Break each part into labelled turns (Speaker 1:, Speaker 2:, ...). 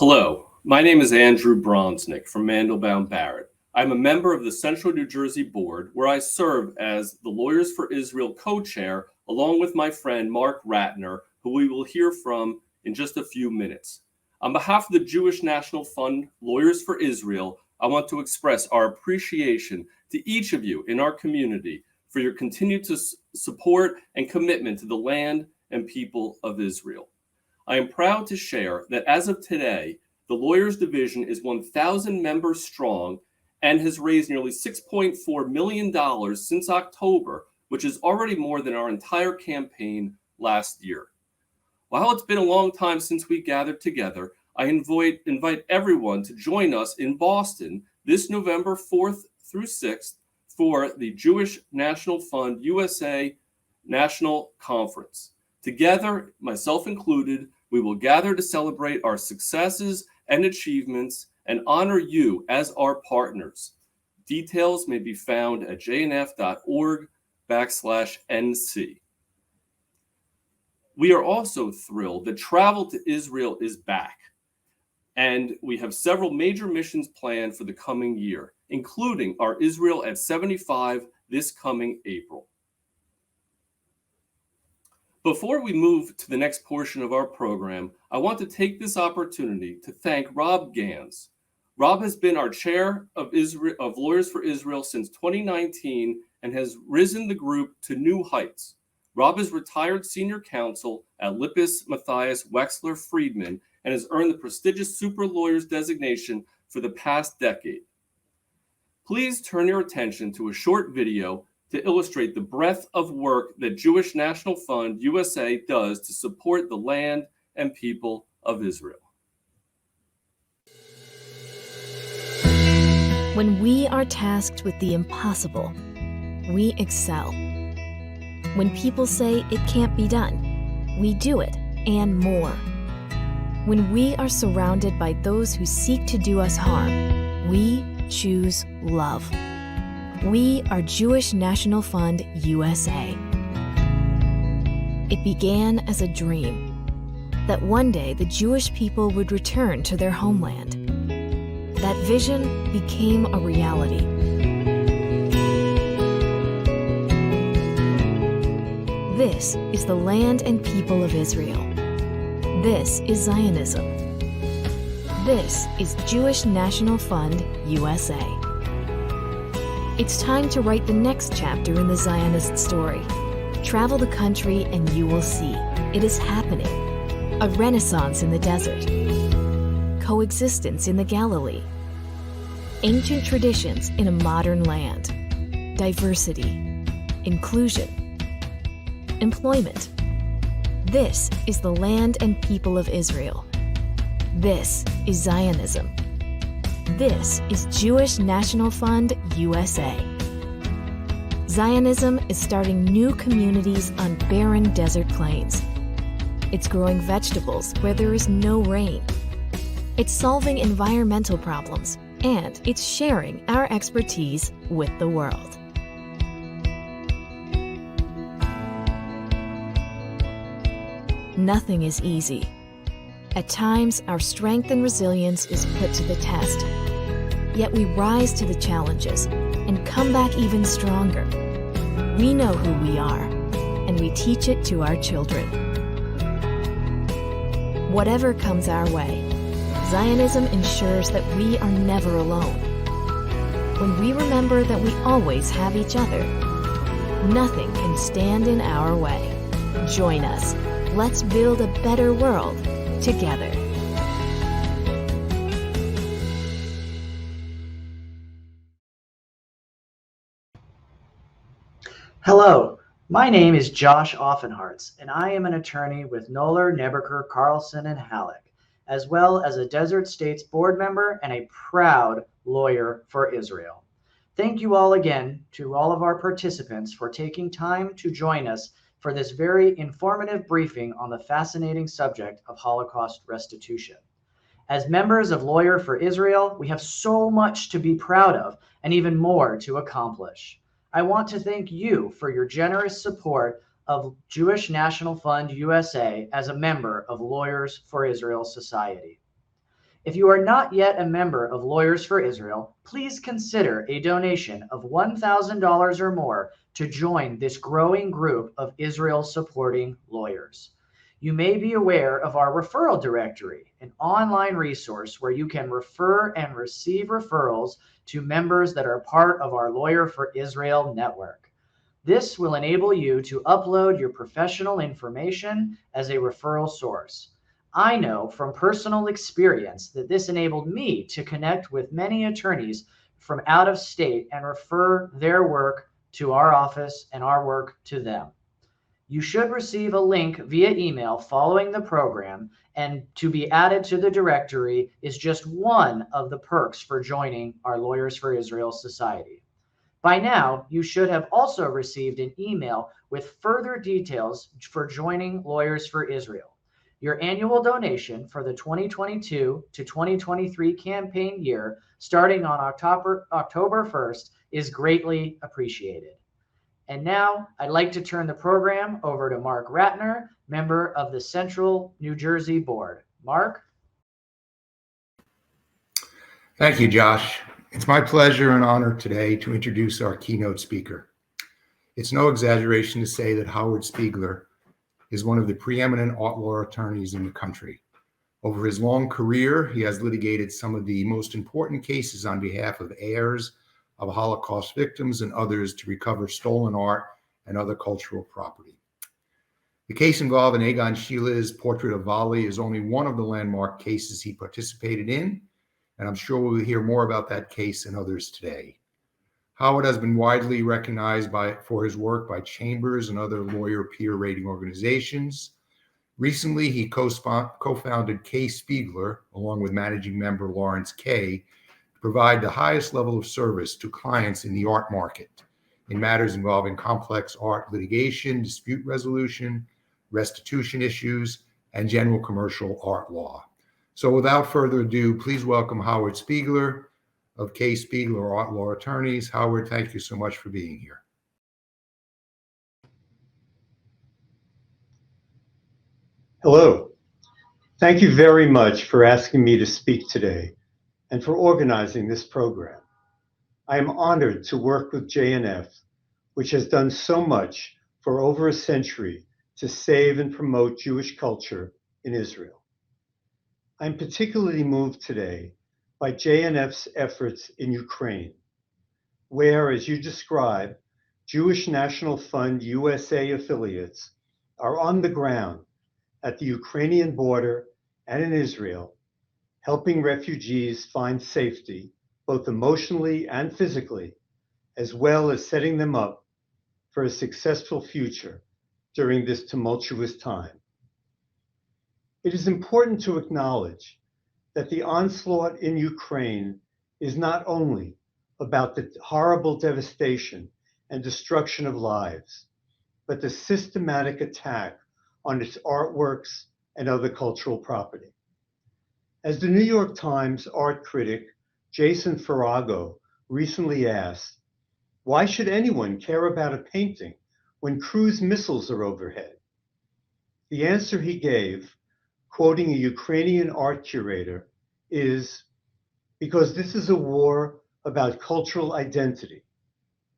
Speaker 1: Hello, my name is Andrew Bronsnick from Mandelbaum Barrett. I'm a member of the Central New Jersey Board, where I serve as the Lawyers for Israel co-chair, along with my friend Mark Ratner, who we will hear from in just a few minutes. On behalf of the Jewish National Fund Lawyers for Israel, I want to express our appreciation to each of you in our community for your continued support and commitment to the land and people of Israel. I am proud to share that as of today, the Lawyers Division is 1,000 members strong and has raised nearly $6.4 million since October, which is already more than our entire campaign last year. While it's been a long time since we gathered together, I invite everyone to join us in Boston this November 4th through 6th for the Jewish National Fund USA National Conference. Together, myself included, we will gather to celebrate our successes and achievements and honor you as our partners. Details may be found at jnf.org/NC. We are also thrilled that travel to Israel is back, and we have several major missions planned for the coming year, including our Israel at 75 this coming April. Before we move to the next portion of our program, I want to take this opportunity to thank Rob Gans. Rob has been our chair of Lawyers for Israel since 2019 and has risen the group to new heights. Rob is retired senior counsel at Lippis, Matthias, Wexler, Friedman, and has earned the prestigious Super Lawyers designation for the past decade. Please turn your attention to a short video to illustrate the breadth of work that Jewish National Fund USA does to support the land and people of Israel.
Speaker 2: When we are tasked with the impossible, we excel. When people say it can't be done, we do it and more. When we are surrounded by those who seek to do us harm, we choose love. We are Jewish National Fund USA. It began as a dream that one day the Jewish people would return to their homeland. That vision became a reality. This is the land and people of Israel. This is Zionism. This is Jewish National Fund USA. It's time to write the next chapter in the Zionist story. Travel the country and you will see. It is happening. A renaissance in the desert. Coexistence in the Galilee. Ancient traditions in a modern land. Diversity. Inclusion. Employment. This is the land and people of Israel. This is Zionism. This is Jewish National Fund USA. Zionism is starting new communities on barren desert plains. It's growing vegetables where there is no rain. It's solving environmental problems, and it's sharing our expertise with the world. Nothing is easy. At times, our strength and resilience is put to the test. Yet we rise to the challenges and come back even stronger. We know who we are, and we teach it to our children. Whatever comes our way, Zionism ensures that we are never alone. When we remember that we always have each other, nothing can stand in our way. Join us. Let's build a better world together.
Speaker 3: Hello, my name is Josh Offenhartz, and I am an attorney with Noller, Neberker, Carlson, and Halleck, as well as a Desert States board member and a proud lawyer for Israel. Thank you all again to all of our participants for taking time to join us for this very informative briefing on the fascinating subject of Holocaust restitution. As members of Lawyer for Israel, we have so much to be proud of and even more to accomplish. I want to thank you for your generous support of Jewish National Fund USA as a member of Lawyers for Israel Society. If you are not yet a member of Lawyers for Israel, please consider a donation of $1,000 or more to join this growing group of Israel-supporting lawyers. You may be aware of our referral directory, an online resource where you can refer and receive referrals to members that are part of our Lawyer for Israel network. This will enable you to upload your professional information as a referral source. I know from personal experience that this enabled me to connect with many attorneys from out of state and refer their work to our office and our work to them. You should receive a link via email following the program, and to be added to the directory is just one of the perks for joining our Lawyers for Israel Society. By now, you should have also received an email with further details for joining Lawyers for Israel. Your annual donation for the 2022 to 2023 campaign year, starting on October 1st, is greatly appreciated. And now I'd like to turn the program over to Mark Ratner, member of the Central New Jersey Board. Mark?
Speaker 4: Thank you, Josh. It's my pleasure and honor today to introduce our keynote speaker. It's no exaggeration to say that Howard Spiegler is one of the preeminent art law attorneys in the country. Over his long career, he has litigated some of the most important cases on behalf of heirs of Holocaust victims and others to recover stolen art and other cultural property. The case involving Egon Schiele's Portrait of Vali is only one of the landmark cases he participated in, and I'm sure we'll hear more about that case and others today. Howard has been widely recognized for his work by chambers and other lawyer peer rating organizations. Recently, he co-founded Kaye Spiegler, along with managing member Lawrence Kaye, to provide the highest level of service to clients in the art market in matters involving complex art litigation, dispute resolution, restitution issues, and general commercial art law. So without further ado, please welcome Howard Spiegler of Kaye Spiegler Art Law Attorneys. Howard, thank you so much for being here.
Speaker 5: Hello. Thank you very much for asking me to speak today and for organizing this program. I am honored to work with JNF, which has done so much for over a century to save and promote Jewish culture in Israel. I'm particularly moved today by JNF's efforts in Ukraine, where, as you describe, Jewish National Fund USA affiliates are on the ground at the Ukrainian border and in Israel, helping refugees find safety, both emotionally and physically, as well as setting them up for a successful future during this tumultuous time. It is important to acknowledge that the onslaught in Ukraine is not only about the horrible devastation and destruction of lives, but the systematic attack on its artworks and other cultural property. As the New York Times art critic Jason Farago recently asked, why should anyone care about a painting when cruise missiles are overhead? The answer he gave, quoting a Ukrainian art curator, is because this is a war about cultural identity,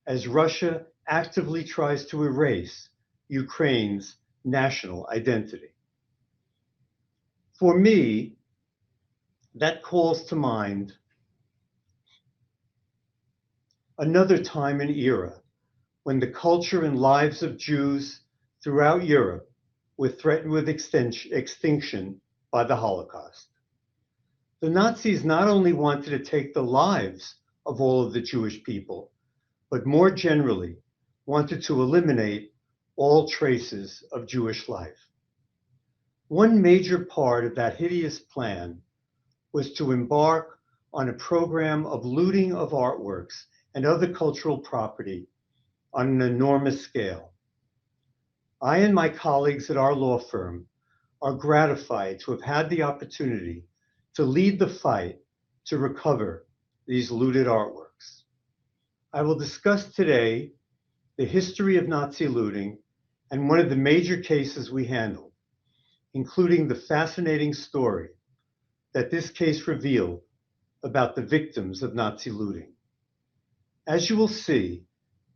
Speaker 5: as Russia actively tries to erase Ukraine's national identity. For me, that calls to mind another time and era when the culture and lives of Jews throughout Europe were threatened with extinction by the Holocaust. The Nazis not only wanted to take the lives of all of the Jewish people, but more generally wanted to eliminate all traces of Jewish life. One major part of that hideous plan was to embark on a program of looting of artworks and other cultural property on an enormous scale. I and my colleagues at our law firm are gratified to have had the opportunity to lead the fight to recover these looted artworks. I will discuss today the history of Nazi looting and one of the major cases we handled, including the fascinating story that this case revealed about the victims of Nazi looting. As you will see,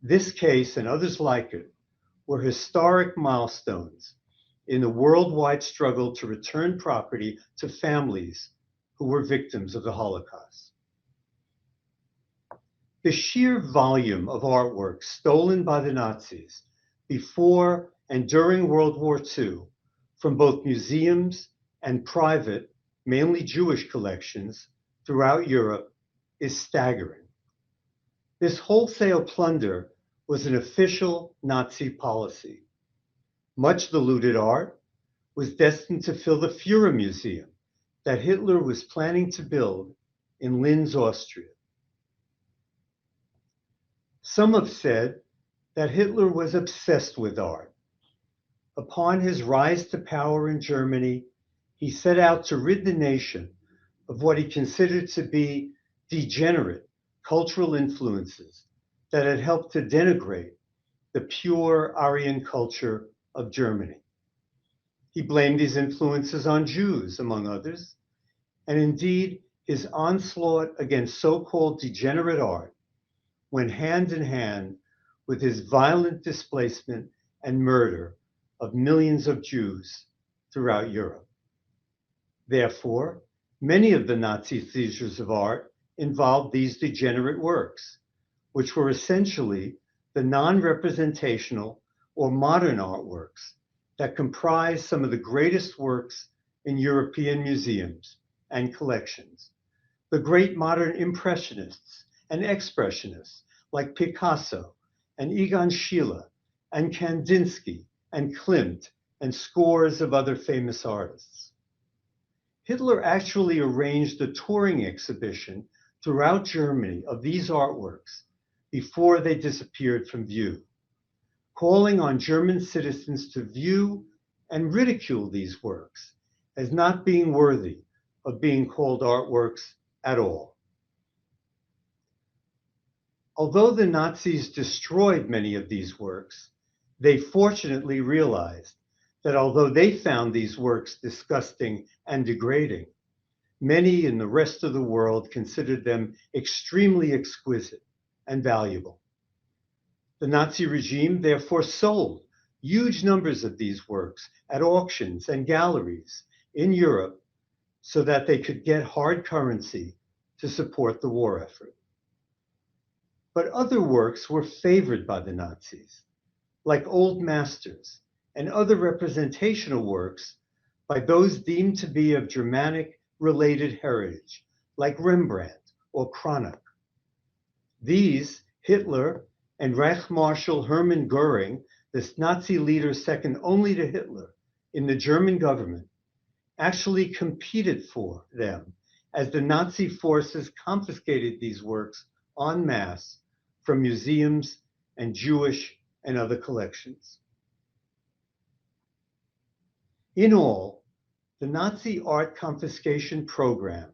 Speaker 5: this case and others like it were historic milestones in the worldwide struggle to return property to families who were victims of the Holocaust. The sheer volume of artwork stolen by the Nazis before and during World War II from both museums and private, mainly Jewish collections throughout Europe is staggering. This wholesale plunder was an official Nazi policy. Much of the looted art was destined to fill the Führer Museum that Hitler was planning to build in Linz, Austria. Some have said that Hitler was obsessed with art. Upon his rise to power in Germany, he set out to rid the nation of what he considered to be degenerate cultural influences that had helped to denigrate the pure Aryan culture of Germany. He blamed these influences on Jews, among others, and indeed his onslaught against so-called degenerate art went hand in hand with his violent displacement and murder of millions of Jews throughout Europe. Therefore, many of the Nazi seizures of art involved these degenerate works, which were essentially the non-representational or modern artworks that comprise some of the greatest works in European museums and collections. The great modern impressionists and expressionists like Picasso and Egon Schiele and Kandinsky and Klimt and scores of other famous artists. Hitler actually arranged a touring exhibition throughout Germany of these artworks before they disappeared from view, calling on German citizens to view and ridicule these works as not being worthy of being called artworks at all. Although the Nazis destroyed many of these works, they fortunately realized that although they found these works disgusting and degrading, many in the rest of the world considered them extremely exquisite and valuable. The Nazi regime therefore sold huge numbers of these works at auctions and galleries in Europe so that they could get hard currency to support the war effort. But other works were favored by the Nazis, like old masters and other representational works by those deemed to be of Germanic related heritage, like Rembrandt or Cranach. These, Hitler and Reich Marshal Hermann Göring, this Nazi leader second only to Hitler in the German government, actually competed for them as the Nazi forces confiscated these works en masse from museums and Jewish and other collections. In all, the Nazi art confiscation program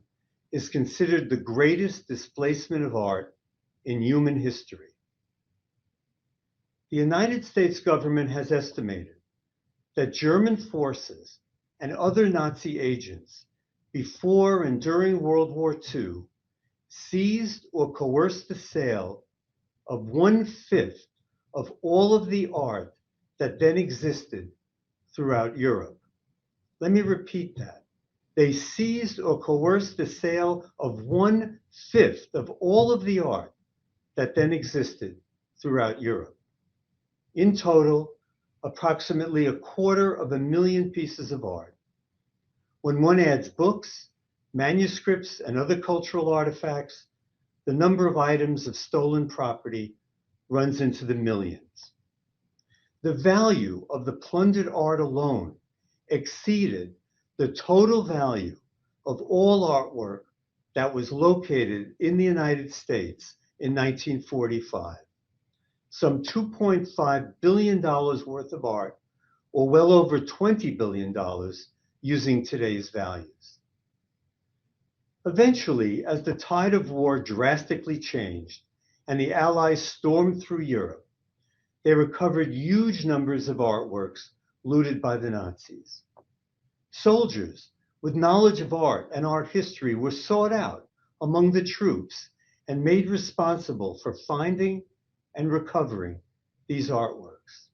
Speaker 5: is considered the greatest displacement of art in human history. The United States government has estimated that German forces and other Nazi agents before and during World War II seized or coerced the sale of 1/5 of all of the art that then existed throughout Europe. Let me repeat that. They seized or coerced the sale of 1/5 of all of the art that then existed throughout Europe. In total, approximately 250,000 pieces of art. When one adds books, manuscripts, and other cultural artifacts, the number of items of stolen property runs into the millions. The value of the plundered art alone exceeded the total value of all artwork that was located in the United States in 1945. Some $2.5 billion worth of art, or well over $20 billion using today's values. Eventually, as the tide of war drastically changed and the Allies stormed through Europe, they recovered huge numbers of artworks looted by the Nazis. Soldiers with knowledge of art and art history were sought out among the troops and made responsible for finding and recovering these artworks.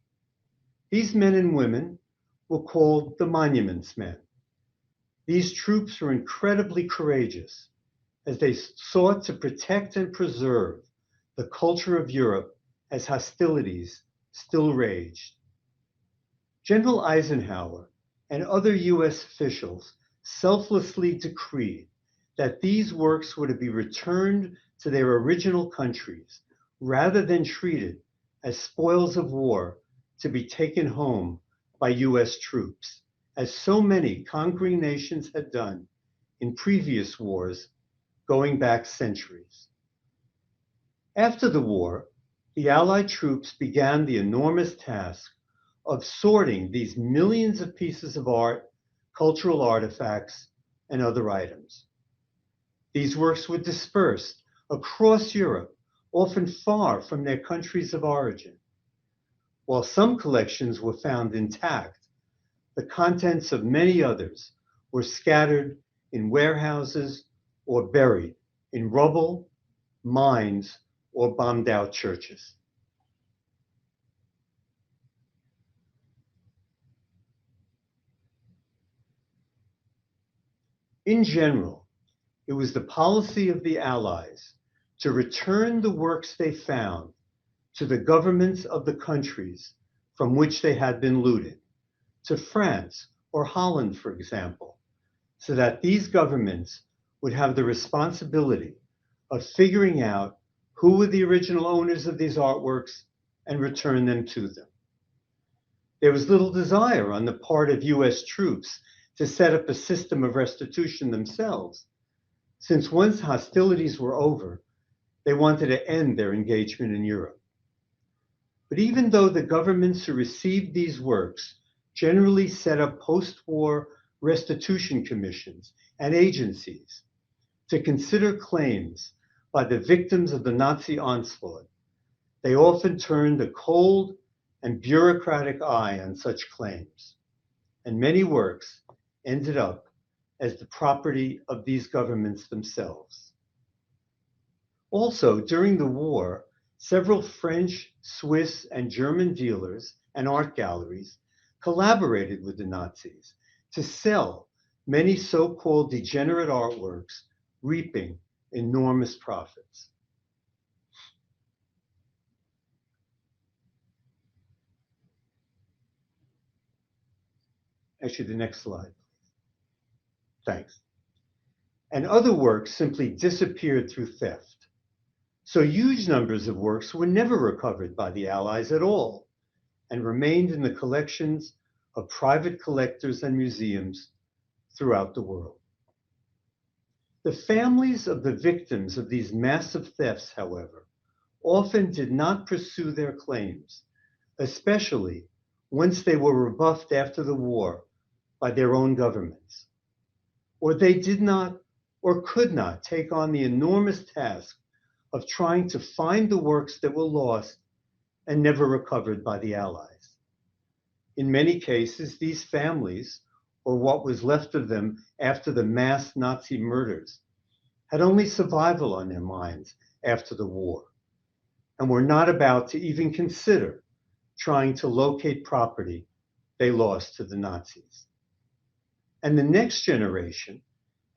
Speaker 5: These men and women were called the Monuments Men. These troops were incredibly courageous as they sought to protect and preserve the culture of Europe as hostilities still raged. General Eisenhower and other US officials selflessly decreed that these works were to be returned to their original countries rather than treated as spoils of war to be taken home by US troops, as so many conquering nations had done in previous wars going back centuries. After the war, the Allied troops began the enormous task of sorting these millions of pieces of art, cultural artifacts, and other items. These works were dispersed across Europe, often far from their countries of origin. While some collections were found intact, the contents of many others were scattered in warehouses or buried in rubble, mines, or bombed out churches. In general, it was the policy of the Allies to return the works they found to the governments of the countries from which they had been looted, to France or Holland, for example, so that these governments would have the responsibility of figuring out who were the original owners of these artworks and return them to them. There was little desire on the part of US troops to set up a system of restitution themselves, since once hostilities were over, they wanted to end their engagement in Europe. But even though the governments who received these works generally set up post-war restitution commissions and agencies to consider claims by the victims of the Nazi onslaught, they often turned a cold and bureaucratic eye on such claims, and many works ended up as the property of these governments themselves. Also, during the war, several French, Swiss, and German dealers and art galleries collaborated with the Nazis to sell many so-called degenerate artworks, reaping enormous profits. Actually, the next slide. Thanks. And other works simply disappeared through theft. So huge numbers of works were never recovered by the Allies at all and remained in the collections of private collectors and museums throughout the world. The families of the victims of these massive thefts, however, often did not pursue their claims, especially once they were rebuffed after the war by their own governments, or they did not or could not take on the enormous task of trying to find the works that were lost and never recovered by the Allies. In many cases, these families, or what was left of them after the mass Nazi murders, had only survival on their minds after the war, and were not about to even consider trying to locate property they lost to the Nazis. And the next generation,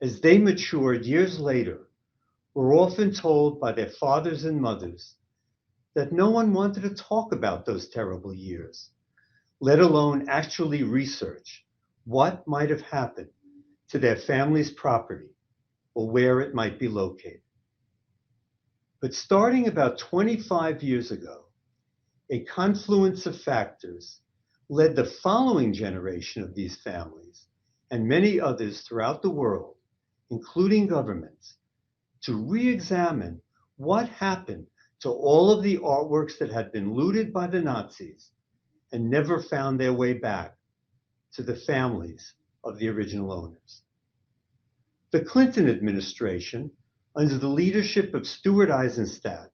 Speaker 5: as they matured years later, were often told by their fathers and mothers that no one wanted to talk about those terrible years, let alone actually research what might have happened to their family's property or where it might be located. But starting about 25 years ago, a confluence of factors led the following generation of these families and many others throughout the world, including governments, to re-examine what happened to all of the artworks that had been looted by the Nazis and never found their way back to the families of the original owners. The Clinton administration, under the leadership of Stuart Eizenstat,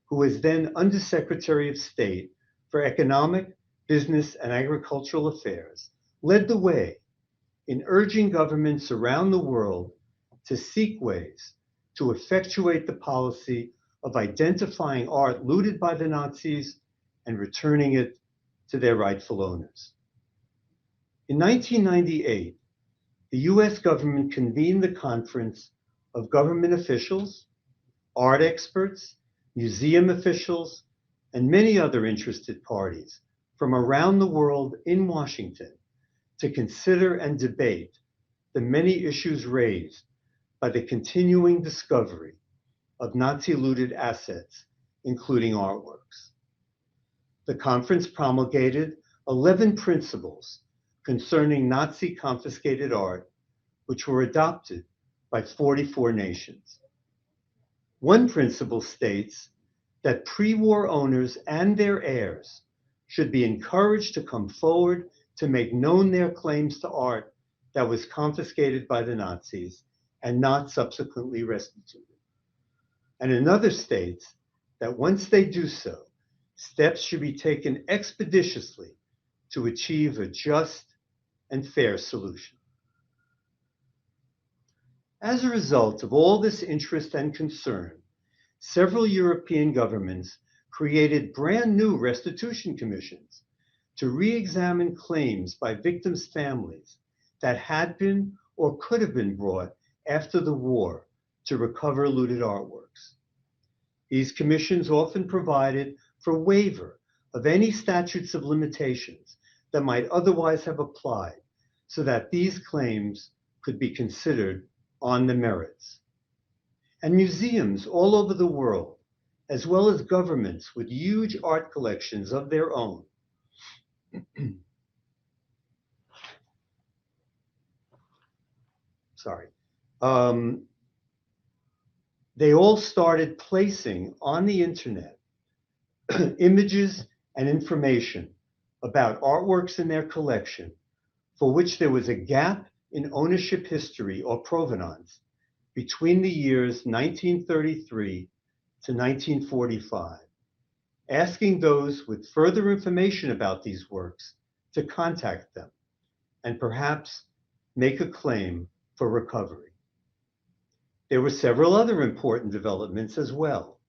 Speaker 5: who was then Undersecretary of State for Economic, Business, and Agricultural Affairs, led the way in urging governments around the world to seek ways to effectuate the policy of identifying art looted by the Nazis and returning it to their rightful owners. In 1998, the US government convened the conference of government officials, art experts, museum officials, and many other interested parties from around the world in Washington to consider and debate the many issues raised by the continuing discovery of Nazi-looted assets, including artworks. The conference promulgated 11 principles concerning Nazi-confiscated art, which were adopted by 44 nations. One principle states that pre-war owners and their heirs should be encouraged to come forward to make known their claims to art that was confiscated by the Nazis and not subsequently restituted. And another states that once they do so, steps should be taken expeditiously to achieve a just and fair solution. As a result of all this interest and concern, several European governments created brand new restitution commissions to re-examine claims by victims' families that had been or could have been brought after the war to recover looted artworks. These commissions often provided for waiver of any statutes of limitations that might otherwise have applied so that these claims could be considered on the merits. And museums all over the world, as well as governments with huge art collections of their own, they all started placing on the internet images and information about artworks in their collection for which there was a gap in ownership history or provenance between the years 1933 to 1945, asking those with further information about these works to contact them and perhaps make a claim for recovery. There were several other important developments as well.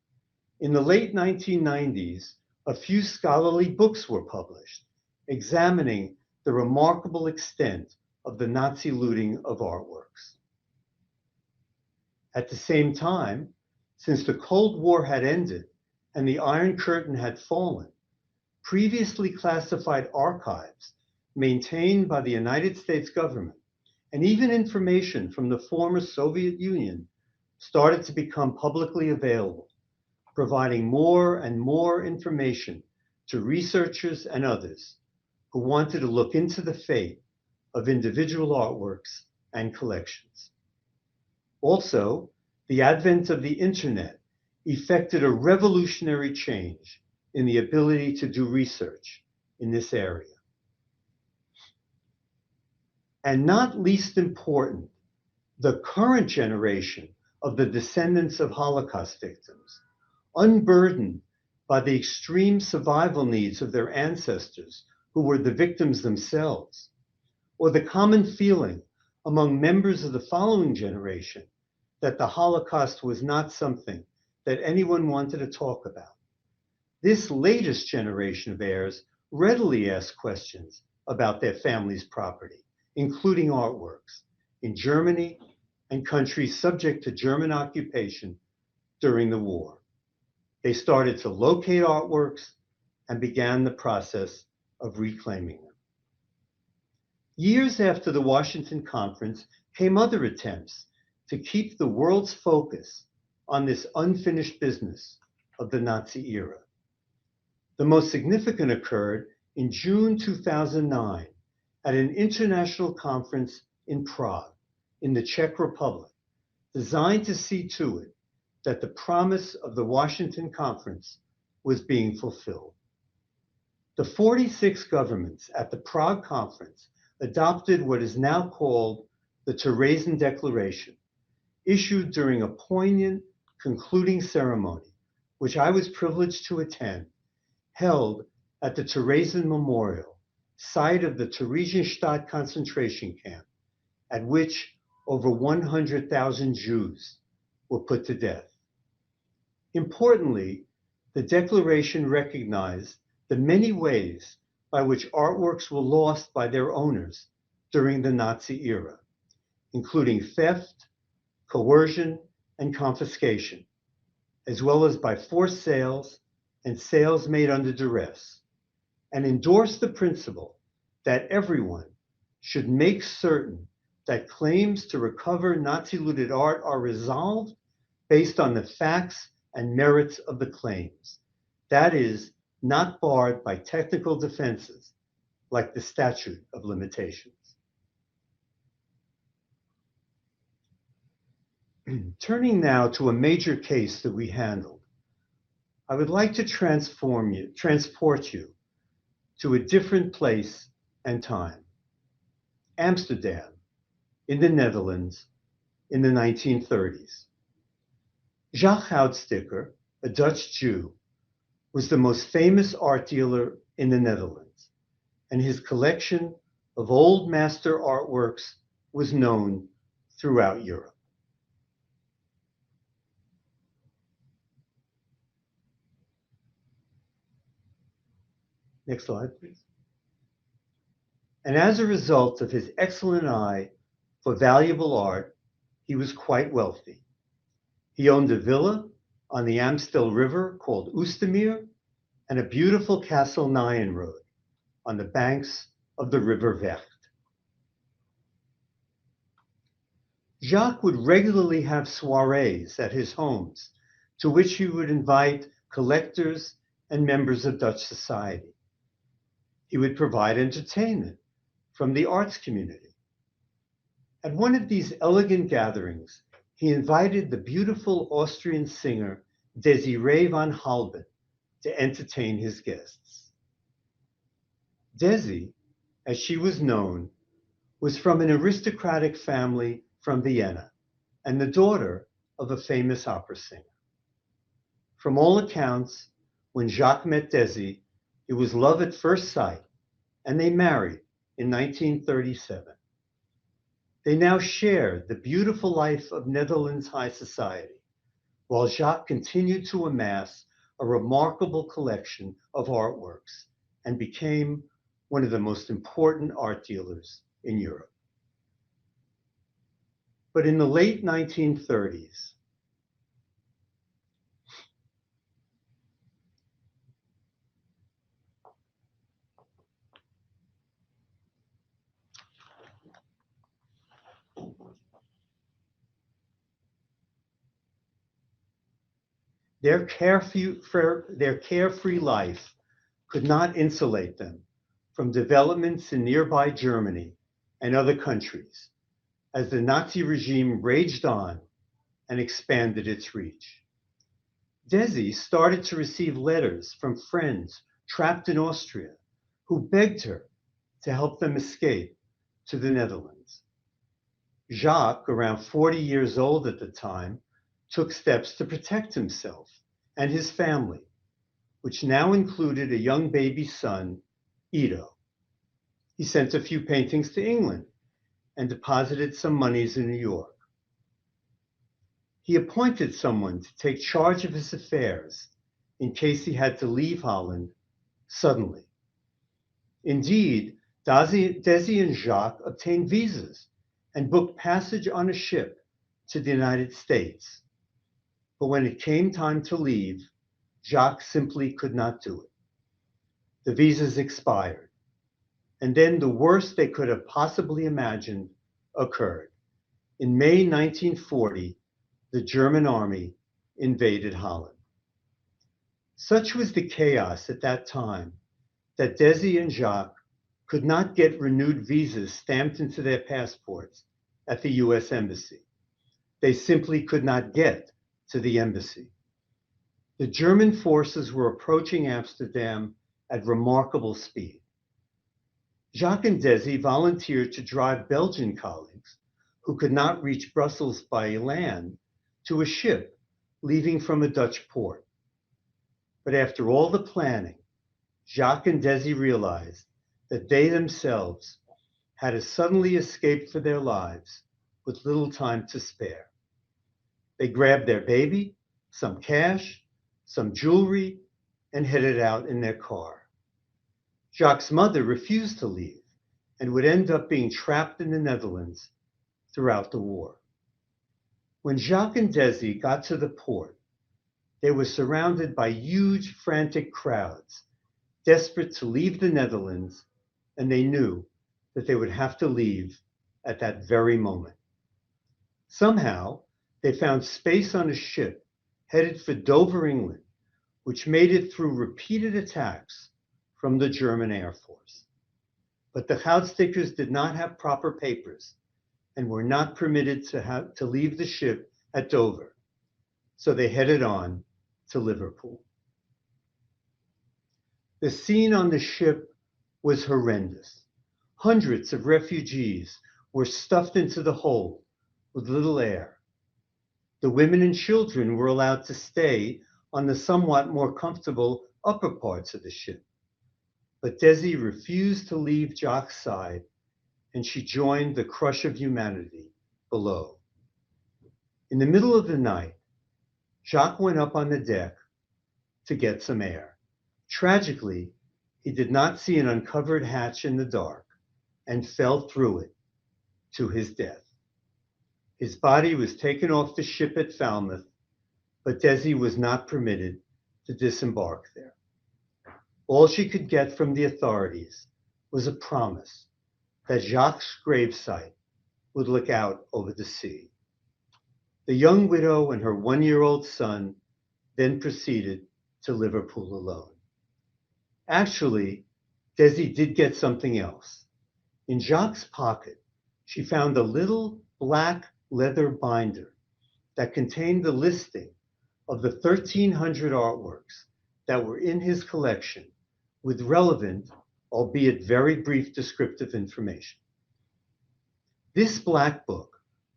Speaker 5: In the late 1990s, a few scholarly books were published examining the remarkable extent of the Nazi looting of artworks. At the same time, since the Cold War had ended and the Iron Curtain had fallen, previously classified archives maintained by the United States government and even information from the former Soviet Union started to become publicly available, providing more and more information to researchers and others who wanted to look into the fate of individual artworks and collections. Also, the advent of the internet effected a revolutionary change in the ability to do research in this area. And not least important, the current generation of the descendants of Holocaust victims, unburdened by the extreme survival needs of their ancestors who were the victims themselves, or the common feeling among members of the following generation that the Holocaust was not something that anyone wanted to talk about. This latest generation of heirs readily ask questions about their family's property, including artworks, in Germany and countries subject to German occupation during the war. They started to locate artworks and began the process of reclaiming them. Years after the Washington Conference came other attempts to keep the world's focus on this unfinished business of the Nazi era. The most significant occurred in June 2009 at an international conference in Prague, in the Czech Republic, designed to see to it that the promise of the Washington Conference was being fulfilled. The 46 governments at the Prague Conference adopted what is now called the Terezin Declaration, issued during a poignant concluding ceremony, which I was privileged to attend, held at the Terezin Memorial, site of the Theresienstadt concentration camp at which over 100,000 Jews were put to death. Importantly, the declaration recognized the many ways by which artworks were lost by their owners during the Nazi era, including theft, coercion, and confiscation, as well as by forced sales and sales made under duress, and endorsed the principle that everyone should make certain that claims to recover Nazi-looted art are resolved based on the facts and merits of the claims. That is, not barred by technical defenses like the statute of limitations. Turning now to a major case that we handled, I would like to transport you to a different place and time. Amsterdam, in the Netherlands, in the 1930s. Jacques Houtstikker, a Dutch Jew, was the most famous art dealer in the Netherlands, and his collection of old master artworks was known throughout Europe. Next slide, please. And as a result of his excellent eye for valuable art, he was quite wealthy. He owned a villa on the Amstel River called Oestermeer and a beautiful castle Nijenrode on the banks of the River Vecht. Jacques would regularly have soirees at his homes, to which he would invite collectors and members of Dutch society. He would provide entertainment from the arts community. At one of these elegant gatherings, he invited the beautiful Austrian singer Desiree van Halben to entertain his guests. Desi, as she was known, was from an aristocratic family from Vienna and the daughter of a famous opera singer. From all accounts, when Jacques met Desi, it was love at first sight, and they married in 1937. They now share the beautiful life of Netherlands high society, while Jacques continued to amass a remarkable collection of artworks and became one of the most important art dealers in Europe. But in the late 1930s, their carefree life could not insulate them from developments in nearby Germany and other countries as the Nazi regime raged on and expanded its reach. Desi started to receive letters from friends trapped in Austria who begged her to help them escape to the Netherlands. Jacques, around 40 years old at the time, took steps to protect himself and his family, which now included a young baby son, Ido. He sent a few paintings to England and deposited some monies in New York. He appointed someone to take charge of his affairs in case he had to leave Holland suddenly. Indeed, Desi and Jacques obtained visas and booked passage on a ship to the United States. But when it came time to leave, Jacques simply could not do it. The visas expired. And then the worst they could have possibly imagined occurred. In May 1940, the German army invaded Holland. Such was the chaos at that time that Desi and Jacques could not get renewed visas stamped into their passports at the US Embassy. They simply could not get to the embassy. The German forces were approaching Amsterdam at remarkable speed. Jacques and Desi volunteered to drive Belgian colleagues who could not reach Brussels by land to a ship leaving from a Dutch port. But after all the planning, Jacques and Desi realized that they themselves had to suddenly escape for their lives with little time to spare. They grabbed their baby, some cash, some jewelry, and headed out in their car. Jacques' mother refused to leave and would end up being trapped in the Netherlands throughout the war. When Jacques and Desi got to the port, they were surrounded by huge, frantic crowds, desperate to leave the Netherlands, and they knew that they would have to leave at that very moment. Somehow, they found space on a ship headed for Dover, England, which made it through repeated attacks from the German Air Force. But the Houtstickers did not have proper papers and were not permitted to leave the ship at Dover, so they headed on to Liverpool. The scene on the ship was horrendous. Hundreds of refugees were stuffed into the hold with little air. The women and children were allowed to stay on the somewhat more comfortable upper parts of the ship. But Desi refused to leave Jacques' side, and she joined the crush of humanity below. In the middle of the night, Jacques went up on the deck to get some air. Tragically, he did not see an uncovered hatch in the dark and fell through it to his death. His body was taken off the ship at Falmouth, but Desi was not permitted to disembark there. All she could get from the authorities was a promise that Jacques' gravesite would look out over the sea. The young widow and her one-year-old son then proceeded to Liverpool alone. Actually, Desi did get something else. In Jacques' pocket, she found a little black leather binder that contained the listing of the 1,300 artworks that were in his collection with relevant, albeit very brief, descriptive information. This black book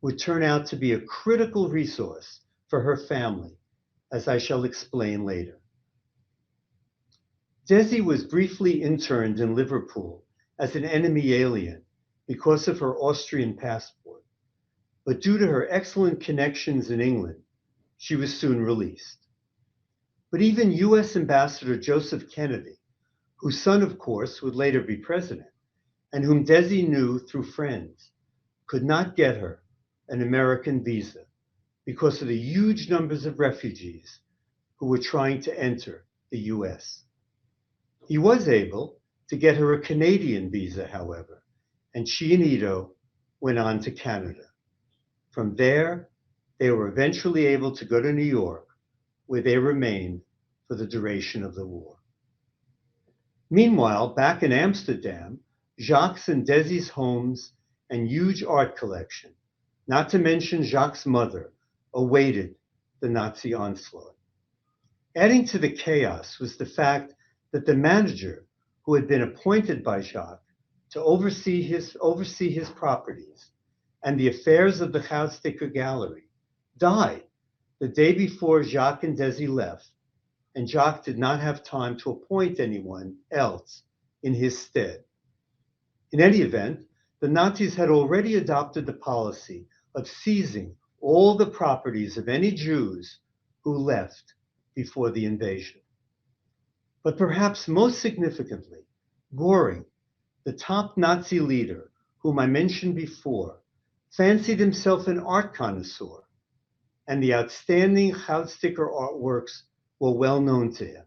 Speaker 5: would turn out to be a critical resource for her family, as I shall explain later. Desi was briefly interned in Liverpool as an enemy alien because of her Austrian passport, but due to her excellent connections in England, she was soon released. But even US Ambassador Joseph Kennedy, whose son, of course, would later be president, and whom Desi knew through friends, could not get her an American visa because of the huge numbers of refugees who were trying to enter the US. He was able to get her a Canadian visa, however, and she and Ito went on to Canada. From there, they were eventually able to go to New York, where they remained for the duration of the war. Meanwhile, back in Amsterdam, Jacques and Desi's homes and huge art collection, not to mention Jacques' mother, awaited the Nazi onslaught. Adding to the chaos was the fact that the manager who had been appointed by Jacques to oversee his properties and the affairs of the Houtsticker Gallery died the day before Jacques and Desi left, and Jacques did not have time to appoint anyone else in his stead. In any event, the Nazis had already adopted the policy of seizing all the properties of any Jews who left before the invasion. But perhaps most significantly, Göring, the top Nazi leader whom I mentioned before, fancied himself an art connoisseur, and the outstanding Houtsticker artworks were well known to him.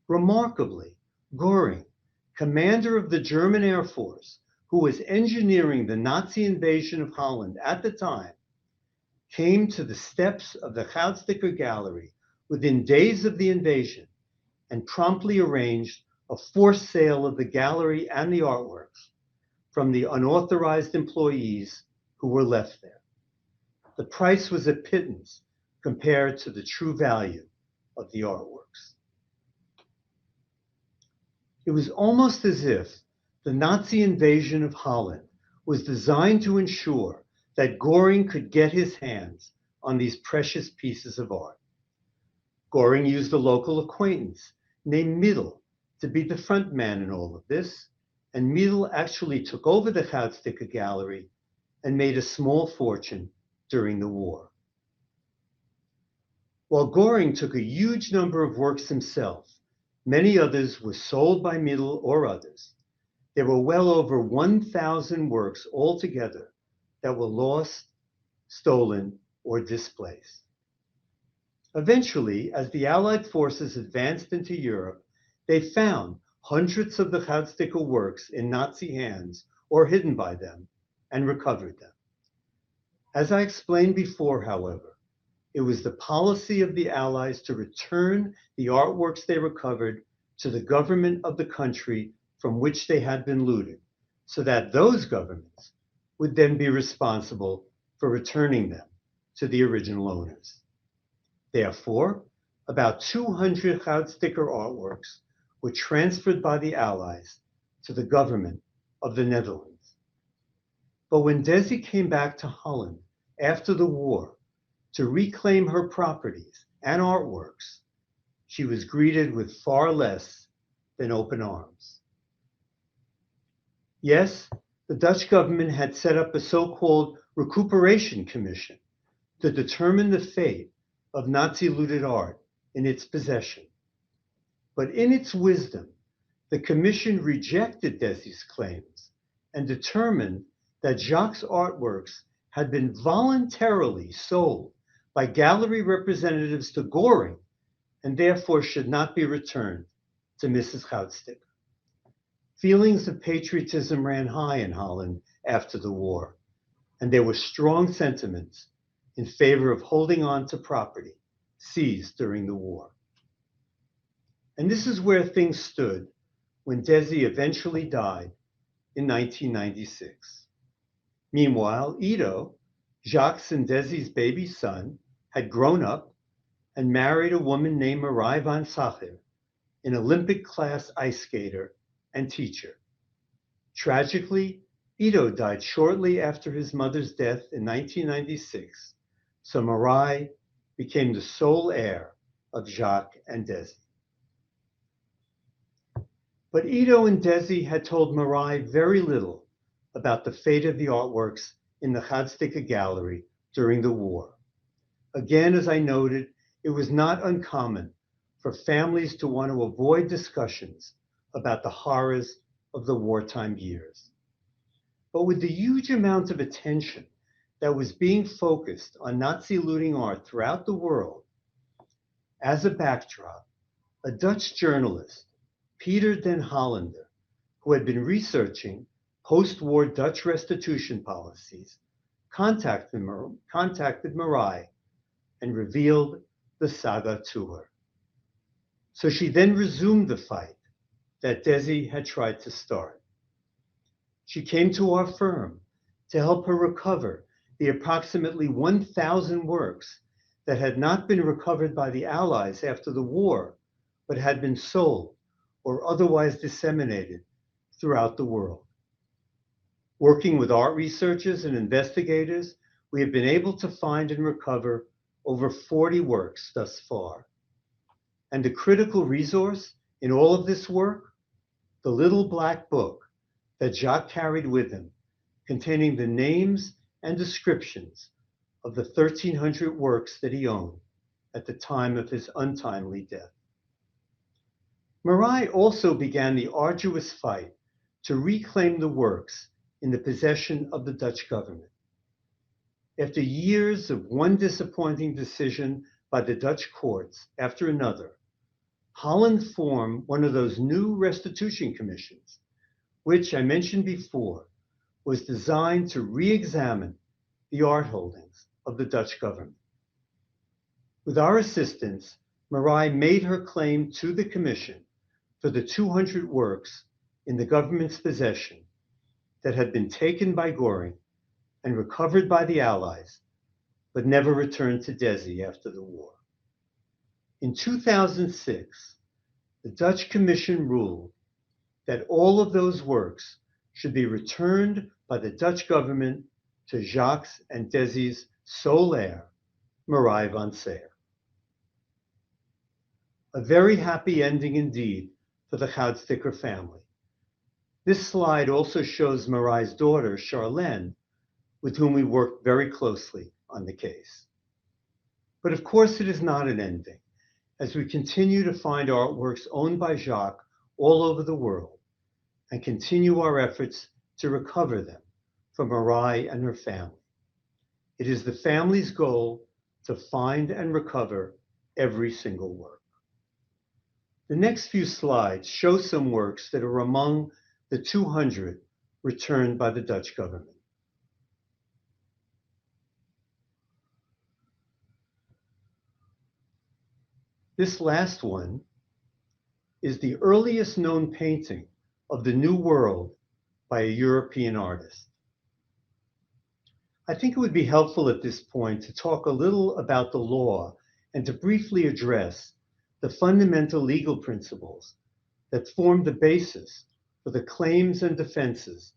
Speaker 5: Remarkably, Göring, commander of the German Air Force, who was engineering the Nazi invasion of Holland at the time, came to the steps of the Houtsticker Gallery within days of the invasion and promptly arranged a forced sale of the gallery and the artworks from the unauthorized employees who were left there. The price was a pittance compared to the true value of the artworks. It was almost as if the Nazi invasion of Holland was designed to ensure that Göring could get his hands on these precious pieces of art. Göring used a local acquaintance named Middle to be the front man in all of this, and Miedl actually took over the Goudstikke Gallery and made a small fortune during the war. While Göring took a huge number of works himself, many others were sold by Miedl or others. There were well over 1,000 works altogether that were lost, stolen, or displaced. Eventually, as the Allied forces advanced into Europe, they found hundreds of the Goudstikke works in Nazi hands or hidden by them and recovered them. As I explained before, however, it was the policy of the Allies to return the artworks they recovered to the government of the country from which they had been looted, so that those governments would then be responsible for returning them to the original owners. Therefore, about 200 Goudstikke artworks were transferred by the Allies to the government of the Netherlands. But when Desi came back to Holland after the war to reclaim her properties and artworks, she was greeted with far less than open arms. Yes, the Dutch government had set up a so-called recuperation commission to determine the fate of Nazi-looted art in its possession. But in its wisdom, the commission rejected Desi's claims and determined that Jacques' artworks had been voluntarily sold by gallery representatives to Göring and therefore should not be returned to Mrs. Goudstikke. Feelings of patriotism ran high in Holland after the war, and there were strong sentiments in favor of holding on to property seized during the war. And this is where things stood when Desi eventually died in 1996. Meanwhile, Ido, Jacques and Desi's baby son, had grown up and married a woman named Marie van Sacher, an Olympic-class ice skater and teacher. Tragically, Ido died shortly after his mother's death in 1996, so Marie became the sole heir of Jacques and Desi. But Ido and Desi had told Marie very little about the fate of the artworks in the Goudstikke Gallery during the war. Again, as I noted, it was not uncommon for families to want to avoid discussions about the horrors of the wartime years. But with the huge amount of attention that was being focused on Nazi looting art throughout the world, as a backdrop, a Dutch journalist, Peter den Hollander, who had been researching post-war Dutch restitution policies, contacted Marie and revealed the saga to her. So she then resumed the fight that Desi had tried to start. She came to our firm to help her recover the approximately 1,000 works that had not been recovered by the Allies after the war, but had been sold or otherwise disseminated throughout the world. Working with art researchers and investigators, we have been able to find and recover over 40 works thus far. And the critical resource in all of this work, the little black book that Jacques carried with him, containing the names and descriptions of the 1,300 works that he owned at the time of his untimely death. Marie also began the arduous fight to reclaim the works in the possession of the Dutch government. After years of one disappointing decision by the Dutch courts after another, Holland formed one of those new restitution commissions, which I mentioned before, was designed to re-examine the art holdings of the Dutch government. With our assistance, Marie made her claim to the commission for the 200 works in the government's possession that had been taken by Göring and recovered by the Allies, but never returned to Desi after the war. In 2006, the Dutch Commission ruled that all of those works should be returned by the Dutch government to Jacques and Desi's sole heir, Marie van Sacher. A very happy ending indeed for the Goudstikke family. This slide also shows Marai's daughter, Charlene, with whom we worked very closely on the case. But of course, it is not an ending, as we continue to find artworks owned by Jacques all over the world and continue our efforts to recover them for Marai and her family. It is the family's goal to find and recover every single work. The next few slides show some works that are among the 200 returned by the Dutch government. This last one is the earliest known painting of the New World by a European artist. I think it would be helpful at this point to talk a little about the law and to briefly address the fundamental legal principles that form the basis for the claims and defenses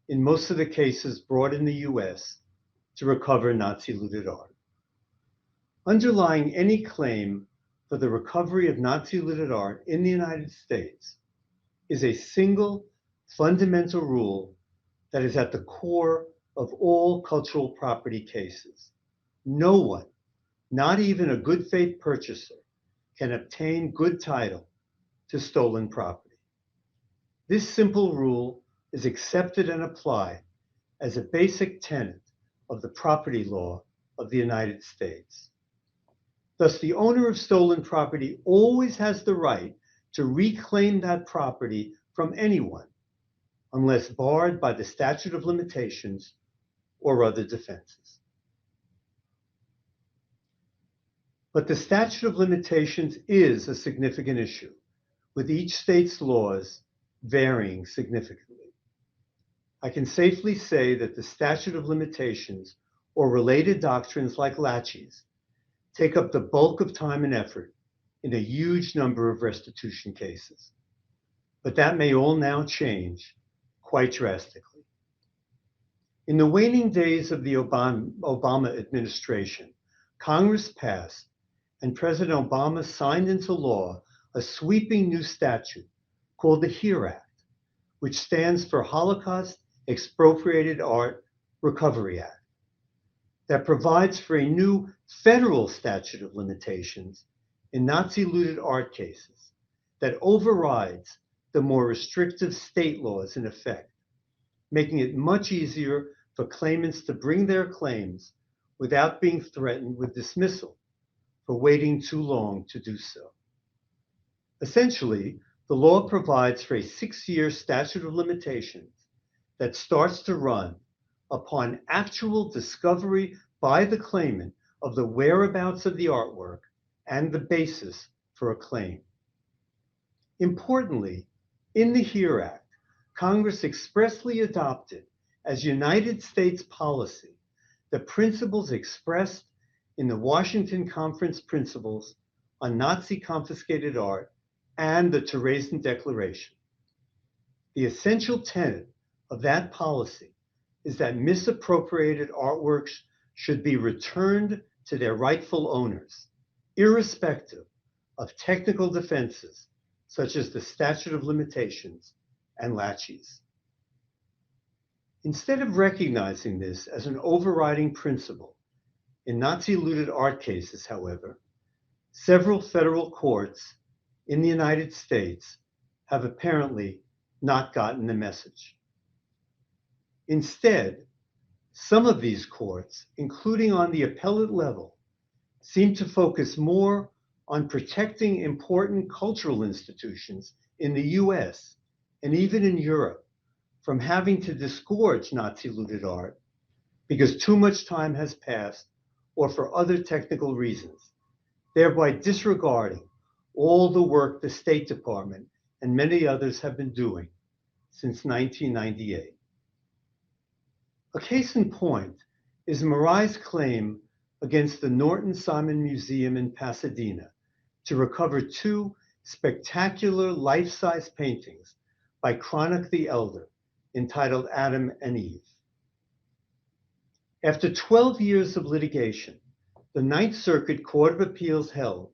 Speaker 5: in most of the cases brought in the US to recover Nazi-looted art. Underlying any claim for the recovery of Nazi-looted art in the United States is a single fundamental rule that is at the core of all cultural property cases. No one, not even a good faith purchaser, can obtain good title to stolen property. This simple rule is accepted and applied as a basic tenet of the property law of the United States. Thus, the owner of stolen property always has the right to reclaim that property from anyone, unless barred by the statute of limitations or other defenses. But the statute of limitations is a significant issue, with each state's laws varying significantly. I can safely say that the statute of limitations or related doctrines like laches take up the bulk of time and effort in a huge number of restitution cases. But that may all now change quite drastically. In the waning days of the Obama administration, Congress passed and President Obama signed into law a sweeping new statute called the HERE Act, which stands for Holocaust Expropriated Art Recovery Act, that provides for a new federal statute of limitations in Nazi-looted art cases that overrides the more restrictive state laws in effect, making it much easier for claimants to bring their claims without being threatened with dismissal for waiting too long to do so. Essentially, the law provides for a 6-year statute of limitations that starts to run upon actual discovery by the claimant of the whereabouts of the artwork and the basis for a claim. Importantly, in the HERE Act, Congress expressly adopted as United States policy the principles expressed in the Washington Conference Principles on Nazi Confiscated Art and the Terezin Declaration. The essential tenet of that policy is that misappropriated artworks should be returned to their rightful owners, irrespective of technical defenses such as the statute of limitations and laches. Instead of recognizing this as an overriding principle in Nazi-looted art cases, however, several federal courts in the United States have apparently not gotten the message. Instead, some of these courts, including on the appellate level, seem to focus more on protecting important cultural institutions in the US and even in Europe from having to disgorge Nazi-looted art because too much time has passed or for other technical reasons, thereby disregarding all the work the State Department and many others have been doing since 1998. A case in point is Marai's claim against the Norton Simon Museum in Pasadena to recover 2 spectacular life-size paintings by Cranach the Elder entitled Adam and Eve. After 12 years of litigation, the Ninth Circuit Court of Appeals held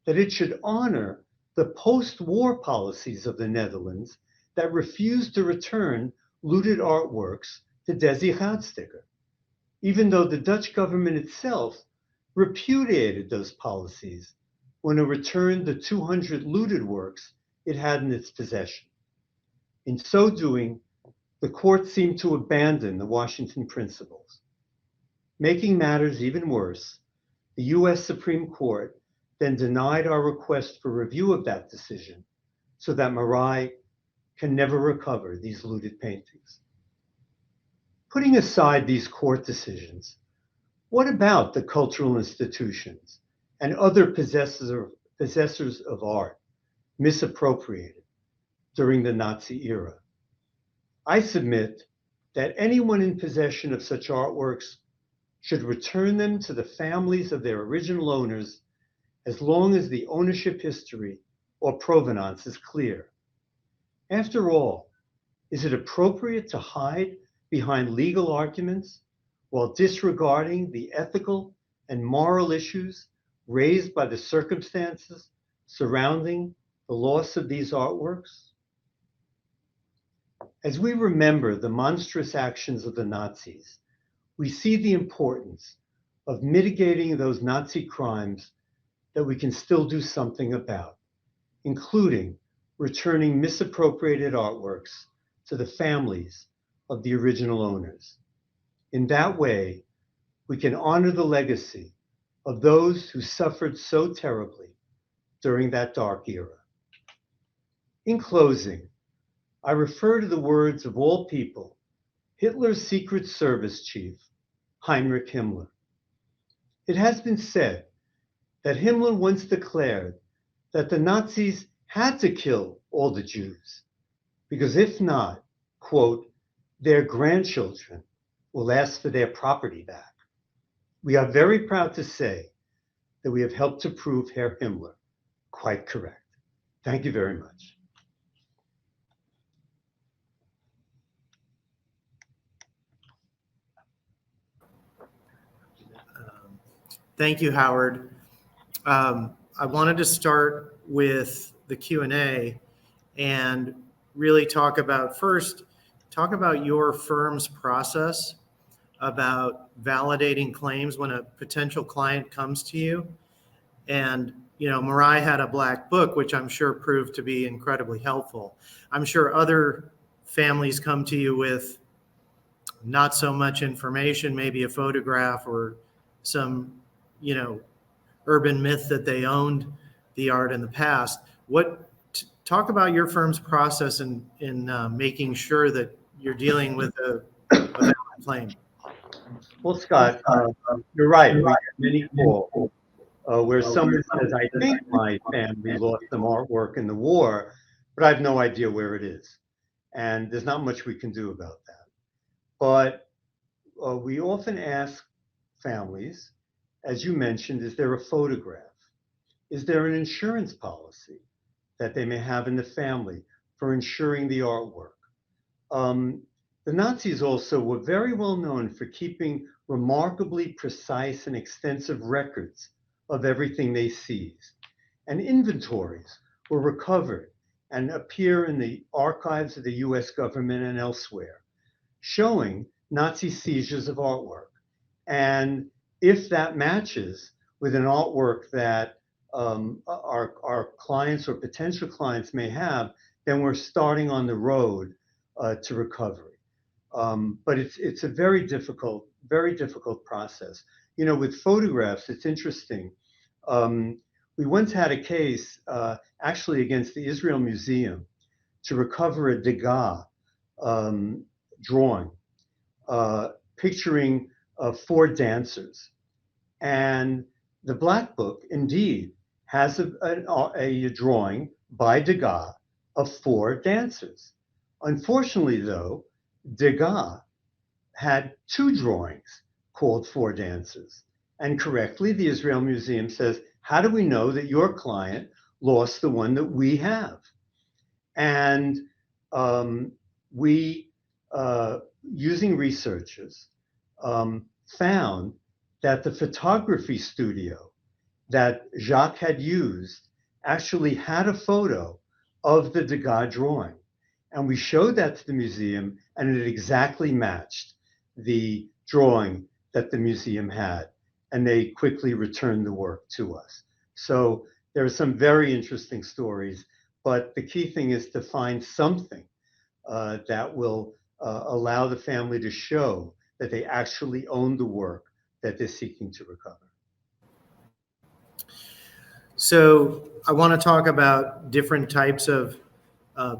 Speaker 5: that it should honor the post-war policies of the Netherlands that refused to return looted artworks to Desi Gaadsticker, even though the Dutch government itself repudiated those policies when it returned the 200 looted works it had in its possession. In so doing, the court seemed to abandon the Washington principles. Making matters even worse, the US Supreme Court then denied our request for review of that decision so that Marai can never recover these looted paintings. Putting aside these court decisions, what about the cultural institutions and other possessors of art misappropriated during the Nazi era? I submit that anyone in possession of such artworks should return them to the families of their original owners as long as the ownership history or provenance is clear. After all, is it appropriate to hide behind legal arguments while disregarding the ethical and moral issues raised by the circumstances surrounding the loss of these artworks? As we remember the monstrous actions of the Nazis, we see the importance of mitigating those Nazi crimes that we can still do something about, including returning misappropriated artworks to the families of the original owners. In that way, we can honor the legacy of those who suffered so terribly during that dark era. In closing, I refer to the words of all people, Hitler's Secret Service chief, Heinrich Himmler. It has been said that Himmler once declared that the Nazis had to kill all the Jews, because if not, quote, their grandchildren will ask for their property back. We are very proud to say that we have helped to prove Herr Himmler quite correct. Thank you very much.
Speaker 6: Thank you, Howard. I wanted to start with the Q&A and really talk about your firm's process about validating claims when a potential client comes to you. And, you know, Marai had a black book, which I'm sure proved to be incredibly helpful. I'm sure other families come to you with not so much information, maybe a photograph or some, you know, urban myth that they owned the art in the past. Talk about your firm's process in making sure that you're dealing with a valid claim.
Speaker 5: Well, Scott, you're right. We get many calls where someone says, I think my family lost some artwork in the war, but I have no idea where it is. And there's not much we can do about that. But we often ask families, as you mentioned, is there a photograph? Is there an insurance policy that they may have in the family for insuring the artwork? The Nazis also were very well known for keeping remarkably precise and extensive records of everything they seized. And inventories were recovered and appear in the archives of the US government and elsewhere, showing Nazi seizures of artwork. And if that matches with an artwork that our clients or potential clients may have, then we're starting on the road to recovery. But it's a very difficult process. You know, with photographs, it's interesting. We once had a case actually against the Israel Museum to recover a Degas drawing picturing 4 dancers. And the Black Book indeed has a drawing by Degas of 4 dancers. Unfortunately, though, Degas had 2 drawings called 4 dancers. And correctly, the Israel Museum says, how do we know that your client lost the one that we have? And we, using researchers, found that the photography studio that Jacques had used actually had a photo of the Degas drawing. And we showed that to the museum, and it exactly matched the drawing that the museum had. And they quickly returned the work to us. So there are some very interesting stories, but the key thing is to find something that will allow the family to show that they actually own the work that they're seeking to recover.
Speaker 6: So I want to talk about different types of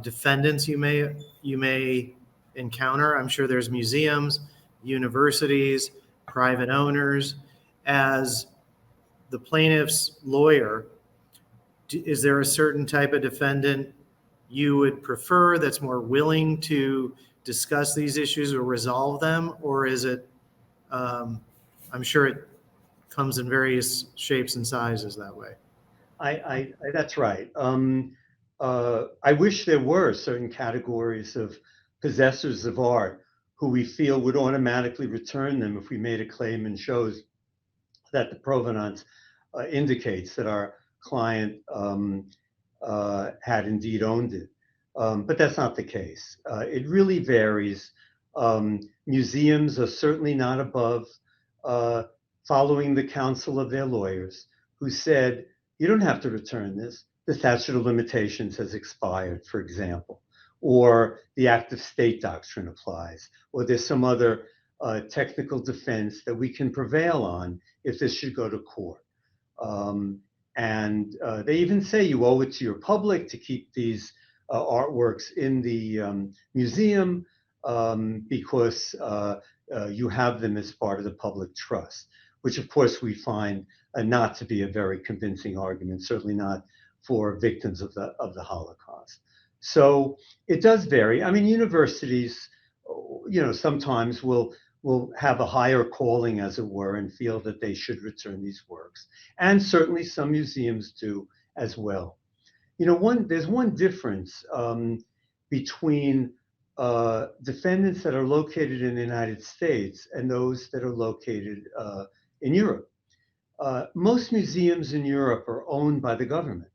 Speaker 6: defendants you may encounter. I'm sure there's museums, universities, private owners. As the plaintiff's lawyer, is there a certain type of defendant you would prefer that's more willing to discuss these issues or resolve them? Or is it, I'm sure it comes in various shapes and sizes that way.
Speaker 5: That's right. I wish there were certain categories of possessors of art who we feel would automatically return them if we made a claim and shows that the provenance indicates that our client had indeed owned it. But that's not the case. It really varies. Museums are certainly not above following the counsel of their lawyers, who said, you don't have to return this. The statute of limitations has expired, for example, or the act of state doctrine applies, or there's some other technical defense that we can prevail on if this should go to court. And they even say you owe it to your public to keep these artworks in the museum because you have them as part of the public trust, which of course we find not to be a very convincing argument, certainly not for victims of the Holocaust. So it does vary. I mean, universities, sometimes will have a higher calling, as it were, and feel that they should return these works. And certainly some museums do as well. There's one difference between defendants that are located in the United States and those that are located in Europe. Most museums in Europe are owned by the government.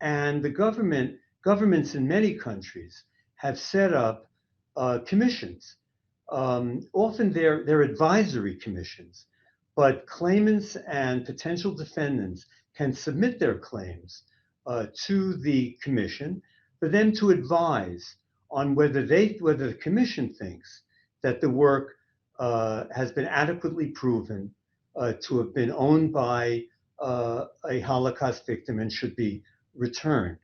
Speaker 5: And the governments in many countries have set up commissions. Often they're advisory commissions, but claimants and potential defendants can submit their claims to the commission for them to advise on whether the commission thinks that the work has been adequately proven to have been owned by a Holocaust victim and should be returned.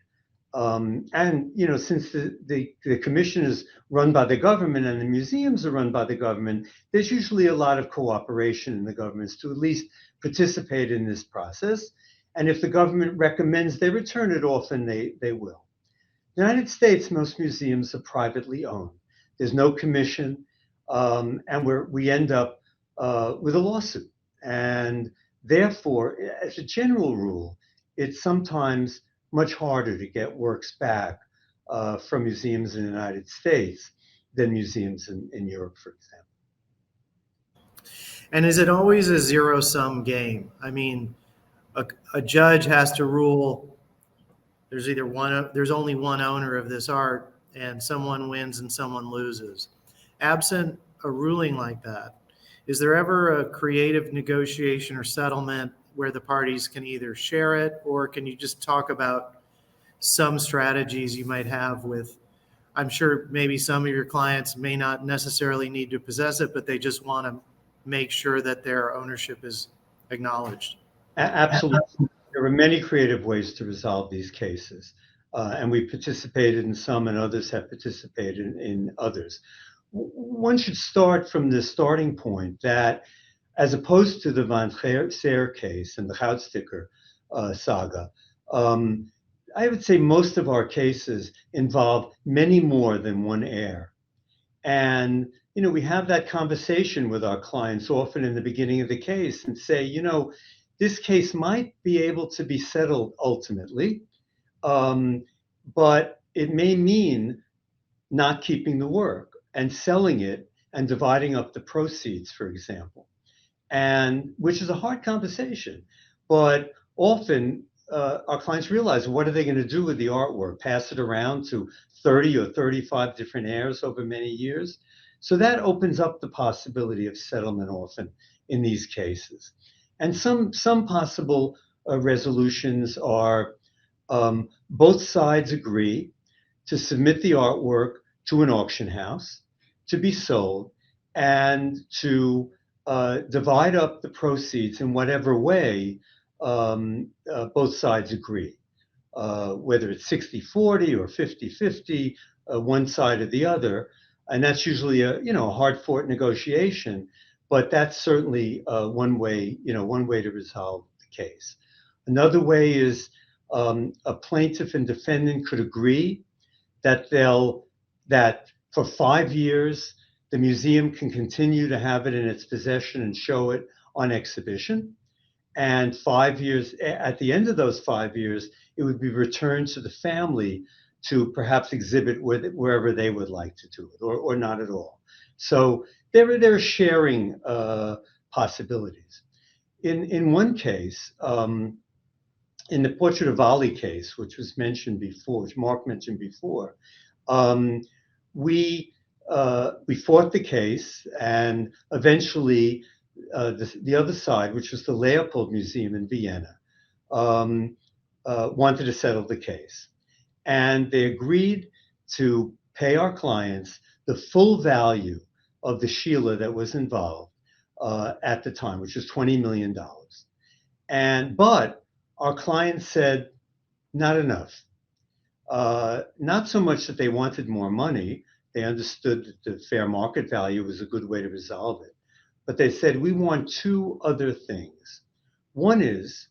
Speaker 5: Since the commission is run by the government and the museums are run by the government, there's usually a lot of cooperation in the governments to at least participate in this process. And if the government recommends they return it, often they will. In the United States, most museums are privately owned. There's no commission, and we end up with a lawsuit. And therefore, as a general rule, it's sometimes much harder to get works back from museums in the United States than museums in Europe, for example.
Speaker 6: And is it always a zero-sum game? I mean, a judge has to rule there's only one owner of this art, and someone wins and someone loses. Absent a ruling like that, is there ever a creative negotiation or settlement where the parties can either share it, or can you just talk about some strategies you might have with, I'm sure maybe some of your clients may not necessarily need to possess it, but they just want to make sure that their ownership is acknowledged?
Speaker 5: Absolutely. There are many creative ways to resolve these cases, and we participated in some and others have participated in others. One should start from the starting point that, as opposed to the Van Seer case and the Houtsticker saga, I would say most of our cases involve many more than one heir. And, we have that conversation with our clients often in the beginning of the case and say, this case might be able to be settled ultimately, but it may mean not keeping the work and selling it and dividing up the proceeds, for example. And which is a hard conversation, but often our clients realize, what are they going to do with the artwork? Pass it around to 30 or 35 different heirs over many years? So that opens up the possibility of settlement often in these cases. And some possible resolutions are both sides agree to submit the artwork to an auction house to be sold and to divide up the proceeds in whatever way both sides agree, whether it's 60-40 or 50-50, one side or the other. And that's usually a hard-fought negotiation, but that's certainly one way to resolve the case. Another way is a plaintiff and defendant could agree that for 5 years the museum can continue to have it in its possession and show it on exhibition. And 5 years, at the end of those 5 years, it would be returned to the family to perhaps exhibit with it wherever they would like to do it, or not at all. So there are sharing possibilities. In one case, in the Portrait of Ali case, which was mentioned before, which Mark mentioned before, we fought the case, and eventually the other side, which was the Leopold Museum in Vienna, wanted to settle the case. And they agreed to pay our clients the full value of the Sheila that was involved at the time, which was $20 million. But our clients said, not enough. Not so much that they wanted more money. They understood that the fair market value was a good way to resolve it. But they said, we want two other things. One is,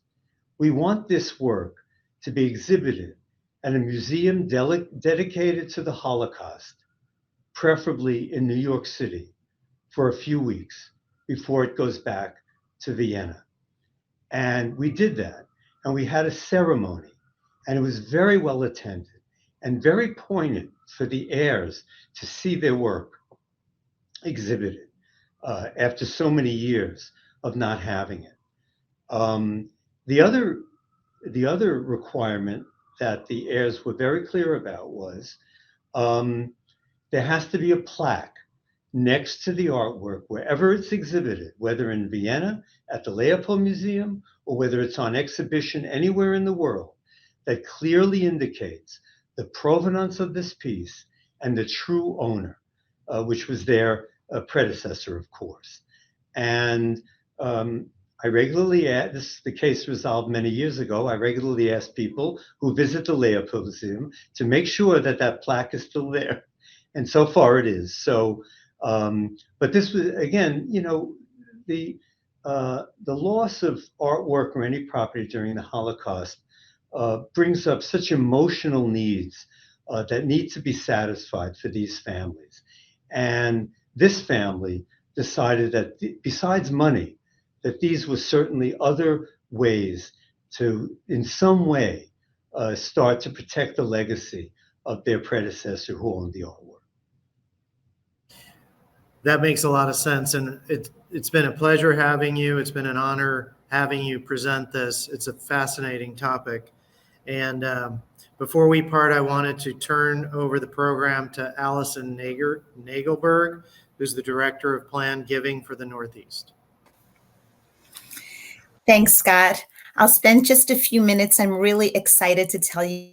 Speaker 5: we want this work to be exhibited at a museum dedicated to the Holocaust, preferably in New York City, for a few weeks before it goes back to Vienna. And we did that. And we had a ceremony, and it was very well attended and very poignant for the heirs to see their work exhibited after so many years of not having it. The other requirement that the heirs were very clear about was there has to be a plaque next to the artwork wherever it's exhibited, whether in Vienna at the Leopold Museum or whether it's on exhibition anywhere in the world, that clearly indicates the provenance of this piece and the true owner, which was their predecessor, of course. And I regularly ask, this is the case resolved many years ago, I regularly ask people who visit the Leopold Museum to make sure that that plaque is still there. And so far it is. So, but this was, again, the loss of artwork or any property during the Holocaust brings up such emotional needs that need to be satisfied for these families. And this family decided that besides money, that these were certainly other ways to, in some way, start to protect the legacy of their predecessor who owned the artwork.
Speaker 6: That makes a lot of sense. And it's been a pleasure having you. It's been an honor having you present this. It's a fascinating topic. And before we part, I wanted to turn over the program to Allison Nagelberg, who's the Director of Planned Giving for the Northeast.
Speaker 7: Thanks, Scott. I'll spend just a few minutes. I'm really excited to tell you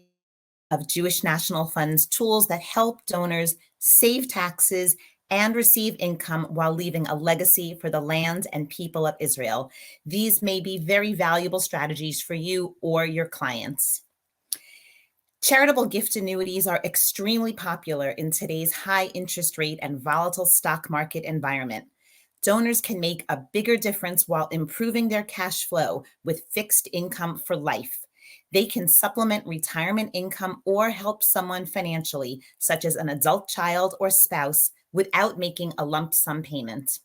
Speaker 7: of Jewish National Fund's tools that help donors save taxes and receive income while leaving a legacy for the land and people of Israel. These may be very valuable strategies for you or your clients. Charitable gift annuities are extremely popular in today's high interest rate and volatile stock market environment. Donors can make a bigger difference while improving their cash flow with fixed income for life. They can supplement retirement income or help someone financially, such as an adult child or spouse, without making a lump sum payment.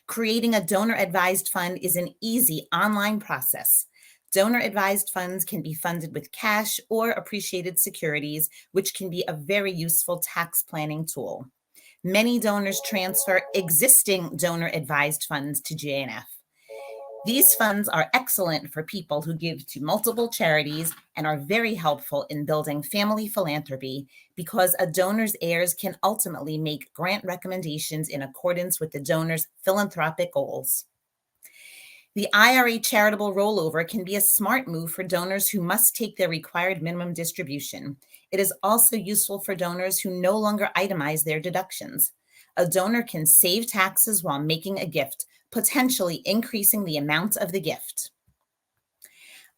Speaker 7: Creating a donor-advised fund is an easy online process. Donor-advised funds can be funded with cash or appreciated securities, which can be a very useful tax planning tool. Many donors transfer existing donor-advised funds to JNF. These funds are excellent for people who give to multiple charities and are very helpful in building family philanthropy because a donor's heirs can ultimately make grant recommendations in accordance with the donor's philanthropic goals. The IRA charitable rollover can be a smart move for donors who must take their required minimum distribution. It is also useful for donors who no longer itemize their deductions. A donor can save taxes while making a gift, potentially increasing the amount of the gift.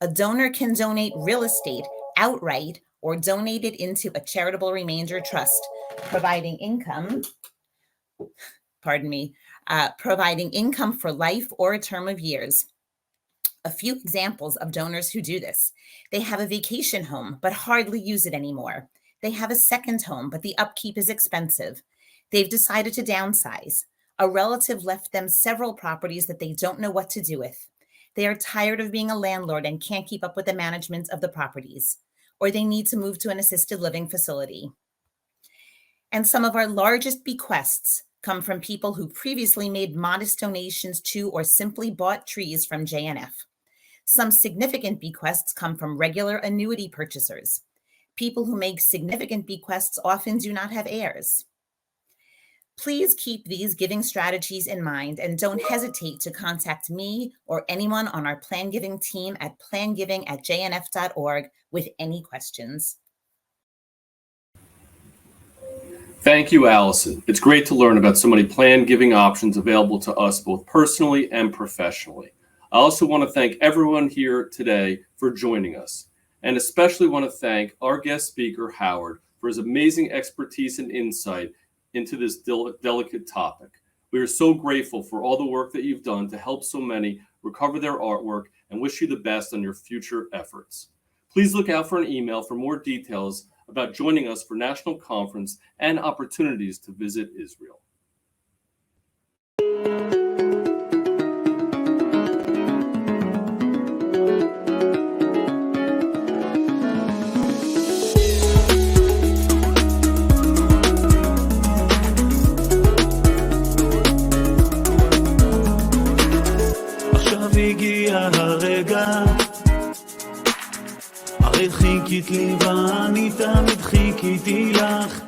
Speaker 7: A donor can donate real estate outright or donate it into a charitable remainder trust, providing income for life or a term of years. A few examples of donors who do this. They have a vacation home, but hardly use it anymore. They have a second home, but the upkeep is expensive. They've decided to downsize. A relative left them several properties that they don't know what to do with. They are tired of being a landlord and can't keep up with the management of the properties, or they need to move to an assisted living facility. And some of our largest bequests come from people who previously made modest donations to or simply bought trees from JNF. Some significant bequests come from regular annuity purchasers. People who make significant bequests often do not have heirs. Please keep these giving strategies in mind and don't hesitate to contact me or anyone on our Plan Giving team at plangiving@jnf.org with any questions.
Speaker 1: Thank you, Allison. It's great to learn about so many plan giving options available to us both personally and professionally. I also want to thank everyone here today for joining us, and especially want to thank our guest speaker, Howard, for his amazing expertise and insight into this delicate topic. We are so grateful for all the work that you've done to help so many recover their artwork and wish you the best on your future efforts. Please look out for an email for more details about joining us for National Conference and opportunities to visit Israel.
Speaker 8: הגיע הרגע, הרי חיכית לי ואני תמיד חיכיתי לך,